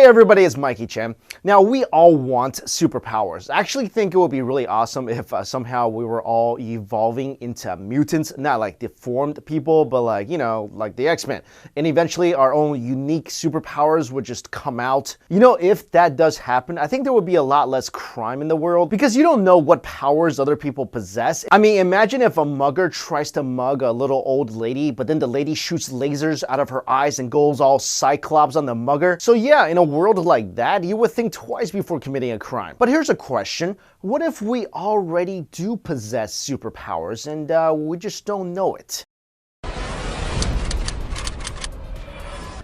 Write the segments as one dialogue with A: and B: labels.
A: Hey everybody, it's Mikey Chen. Now, we all want superpowers. I actually think it would be really awesome if somehow we were all evolving into mutants, not like deformed people, but like, you know, like the X-Men. And eventually our own unique superpowers would just come out. You know, if that does happen, I think there would be a lot less crime in the world because you don't know what powers other people possess. I mean, imagine if a mugger tries to mug a little old lady, but then the lady shoots lasers out of her eyes and goes all Cyclops on the mugger. So yeah, in a world like that, you would think twice before committing a crime. But here's a question. What if we already do possess superpowers and we just don't know it?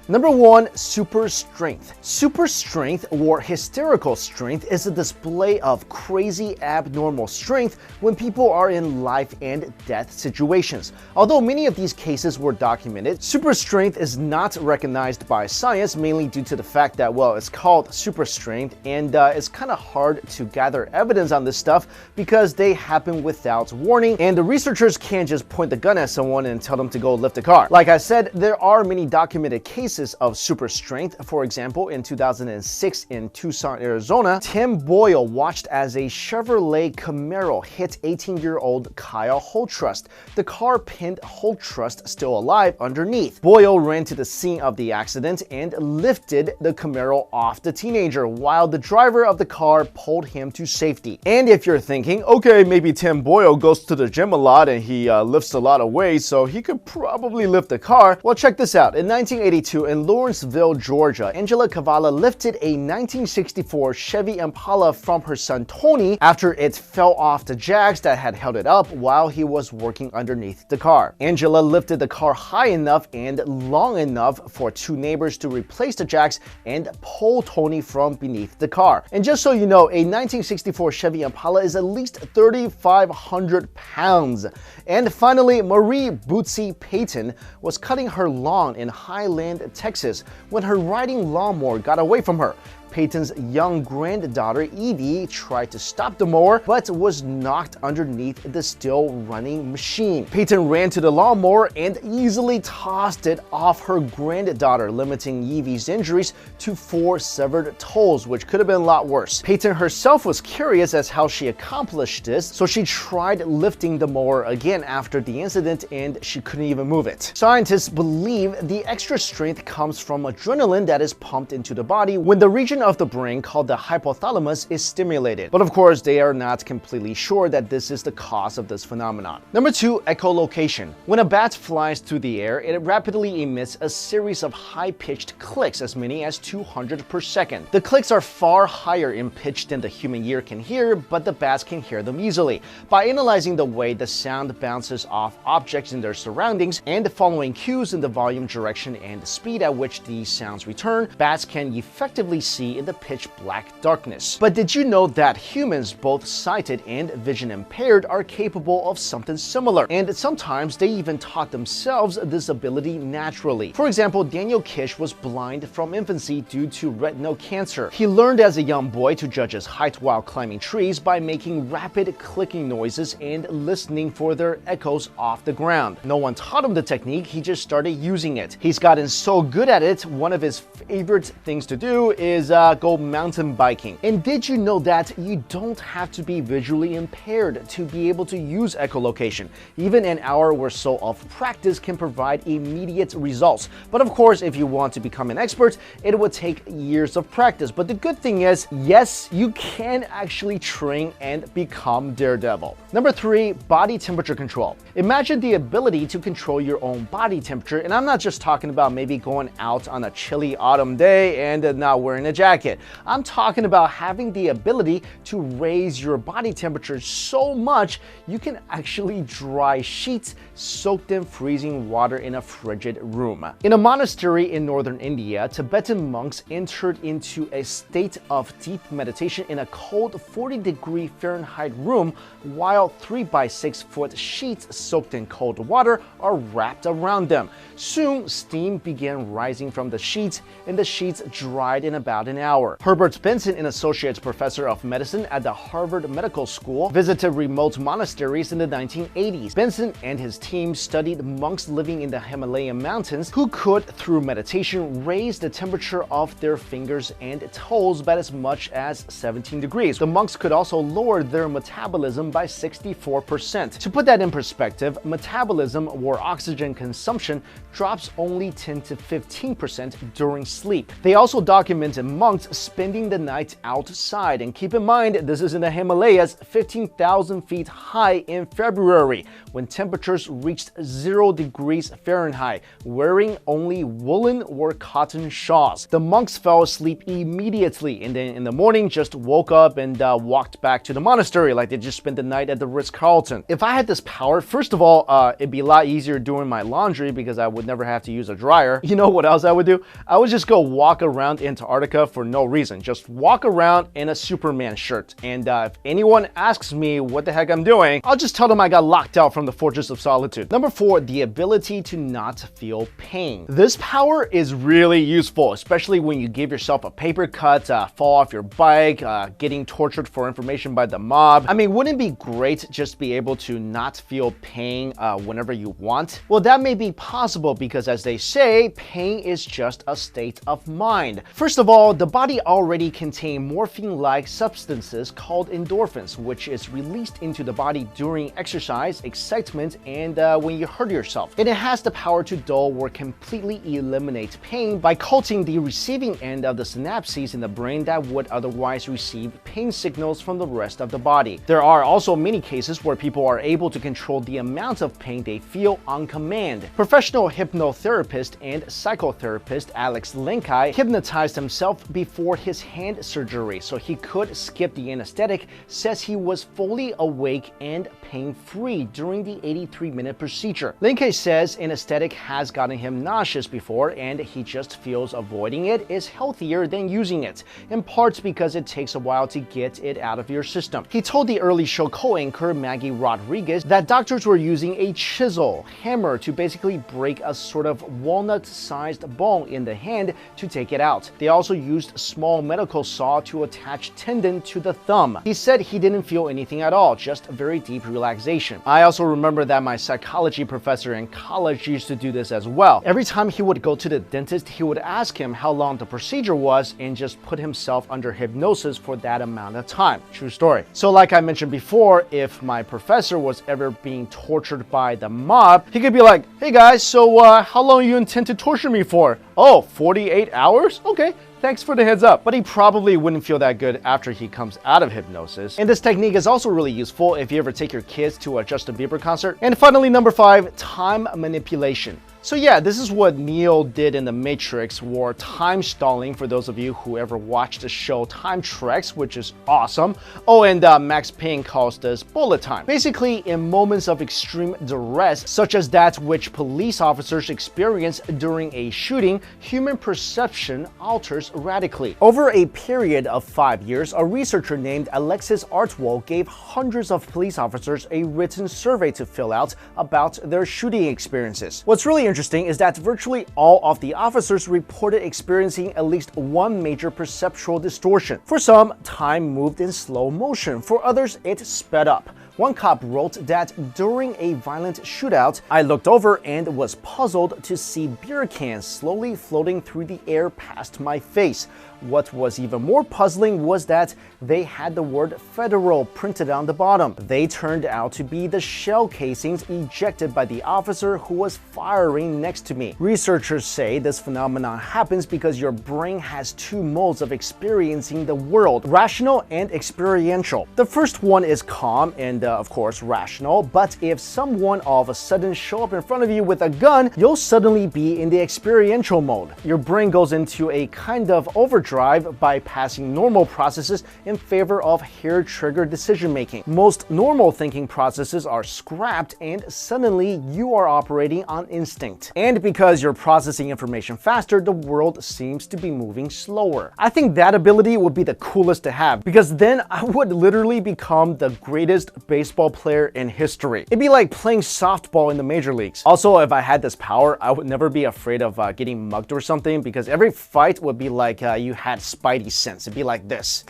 A: Number 1, super strength. Super strength, or hysterical strength, is a display of crazy abnormal strength when people are in life and death situations. Although many of these cases were documented, super strength is not recognized by science, mainly due to the fact that, well, it's called super strength and it's kind of hard to gather evidence on this stuff because they happen without warning and the researchers can't just point the gun at someone and tell them to go lift a car. Like I said, there are many documented cases of super strength. For example, in 2006 in Tucson, Arizona, Tim Boyle watched as a Chevrolet Camaro hit 18-year-old Kyle Holtrust. The car pinned Holtrust still alive underneath. Boyle ran to the scene of the accident and lifted the Camaro off the teenager while the driver of the car pulled him to safety. And if you're thinking, okay, maybe Tim Boyle goes to the gym a lot and he lifts a lot of weight, so he could probably lift the car. Well, check this out. In 1982, in Lawrenceville, Georgia, Angela Cavallo lifted a 1964 Chevy Impala from her son Tony after it fell off the jacks that had held it up while he was working underneath the car. Angela lifted the car high enough and long enough for two neighbors to replace the jacks and pull Tony from beneath the car. And just so you know, a 1964 Chevy Impala is at least 3,500 pounds. And finally, Marie Bootsy Payton was cutting her lawn in Highland, Texas, when her riding lawnmower got away from her. Peyton's young granddaughter Edie tried to stop the mower but was knocked underneath the still running machine. Peyton ran to the lawnmower and easily tossed it off her granddaughter, limiting Evie's injuries to 4 severed toes, which could have been a lot worse. Peyton herself was curious as how she accomplished this, so she tried lifting the mower again after the incident and she couldn't even move it. Scientists believe the extra strength comes from adrenaline that is pumped into the body when the region of the brain called the hypothalamus is stimulated. But of course, they are not completely sure that this is the cause of this phenomenon. Number 2, echolocation. When a bat flies through the air, it rapidly emits a series of high-pitched clicks, as many as 200 per second. The clicks are far higher in pitch than the human ear can hear, but the bats can hear them easily. By analyzing the way the sound bounces off objects in their surroundings and following cues in the volume, direction, and the speed at which these sounds return, bats can effectively see in the pitch black darkness. But did you know that humans, both sighted and vision impaired, are capable of something similar? And sometimes they even taught themselves this ability naturally. For example, Daniel Kish was blind from infancy due to retinal cancer. He learned as a young boy to judge his height while climbing trees by making rapid clicking noises and listening for their echoes off the ground. No one taught him the technique, he just started using it. He's gotten so good at it, one of his favorite things to do is go mountain biking. And did you know that you don't have to be visually impaired to be able to use echolocation? Even an hour or so of practice can provide immediate results. But of course, if you want to become an expert, it would take years of practice. But the good thing is, yes, you can actually train and become Daredevil. Number 3, body temperature control. Imagine the ability to control your own body temperature, and I'm not just talking about maybe going out on a chilly autumn day and not wearing a jacket. I'm talking about having the ability to raise your body temperature so much you can actually dry sheets soaked in freezing water in a frigid room. In a monastery in northern India, Tibetan monks entered into a state of deep meditation in a cold 40-degree Fahrenheit room while 3 by 6 foot sheets soaked in cold water are wrapped around them. Soon, steam began rising from the sheets and the sheets dried in about an an hour. Herbert Benson, an associate professor of medicine at the Harvard Medical School, visited remote monasteries in the 1980s. Benson and his team studied monks living in the Himalayan mountains who could, through meditation, raise the temperature of their fingers and toes by as much as 17 degrees. The monks could also lower their metabolism by 64%. To put that in perspective, metabolism, or oxygen consumption, drops only 10 to 15% during sleep. They also documented monks spending the night outside, and keep in mind, this is in the Himalayas, 15,000 feet high in February, when temperatures reached 0 degrees Fahrenheit, wearing only woolen or cotton shawls. The monks fell asleep immediately, and then in the morning just woke up and walked back to the monastery like they just spent the night at the Ritz-Carlton. If I had this power, first of all, it'd be a lot easier doing my laundry because I would never have to use a dryer. You know what else I would do? I would just go walk around Antarctica for no reason. Just walk around in a Superman shirt. And if anyone asks me what the heck I'm doing, I'll just tell them I got locked out from the Fortress of Solitude. Number 4, the ability to not feel pain. This power is really useful, especially when you give yourself a paper cut, fall off your bike, getting tortured for information by the mob. I mean, wouldn't it be great just to be able to not feel pain whenever you want? Well, that may be possible because, as they say, pain is just a state of mind. First of all, the body already contains morphine-like substances called endorphins, which is released into the body during exercise, excitement, and when you hurt yourself. And it has the power to dull or completely eliminate pain by coating the receiving end of the synapses in the brain that would otherwise receive pain signals from the rest of the body. There are also many cases where people are able to control the amount of pain they feel on command. Professional hypnotherapist and psychotherapist Alex Lenkai hypnotized himself before his hand surgery so he could skip the anesthetic, says he was fully awake and pain-free during the 83-minute procedure. Lenkai says anesthetic has gotten him nauseous before, and he just feels avoiding it is healthier than using it, in part because it takes a while to get it out of your system. He told the early show co-anchor Maggie Rodriguez that doctors were using a chisel, hammer to basically break a sort of walnut-sized bone in the hand to take it out. They also used a small medical saw to attach tendon to the thumb. He said he didn't feel anything at all, just a very deep relaxation. I also remember that my psychology professor in college used to do this as well. Every time he would go to the dentist, he would ask him how long the procedure was and just put himself under hypnosis for that amount of time. True story. So like I mentioned before, if my professor was ever being tortured by the mob, he could be like, "Hey guys, so how long you intend to torture me for?" "Oh, 48 hours? Okay. Thanks for the heads up." But he probably wouldn't feel that good after he comes out of hypnosis. And this technique is also really useful if you ever take your kids to a Justin Bieber concert. And finally, number 5, time manipulation. So yeah, this is what Neo did in The Matrix, or time stalling for those of you who ever watched the show Time Treks, which is awesome. Oh, and Max Payne calls this bullet time. Basically, in moments of extreme duress, such as that which police officers experience during a shooting, human perception alters radically. Over a period of 5 years, a researcher named Alexis Artwell gave hundreds of police officers a written survey to fill out about their shooting experiences. What's really interesting is that virtually all of the officers reported experiencing at least one major perceptual distortion. For some, time moved in slow motion. For others, it sped up. One cop wrote that during a violent shootout, "I looked over and was puzzled to see beer cans slowly floating through the air past my face. What was even more puzzling was that they had the word federal printed on the bottom. They turned out to be the shell casings ejected by the officer who was firing next to me." Researchers say this phenomenon happens because your brain has two modes of experiencing the world: rational and experiential. The first one is calm and of course rational, but if someone all of a sudden show up in front of you with a gun, you'll suddenly be in the experiential mode. Your brain goes into a kind of overdrive, bypassing normal processes in favor of hair-trigger decision-making. Most normal thinking processes are scrapped, and suddenly you are operating on instinct. And because you're processing information faster, the world seems to be moving slower. I think that ability would be the coolest to have, because then I would literally become the greatest baseball player in history. It'd be like playing softball in the major leagues. Also, if I had this power, I would never be afraid of getting mugged or something, because every fight would be like you had Spidey sense. It'd be like this.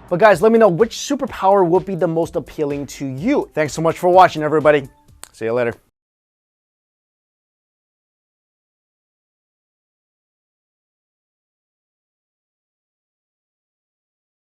A: But guys, let me know which superpower would be the most appealing to you. Thanks so much for watching, everybody. See you later.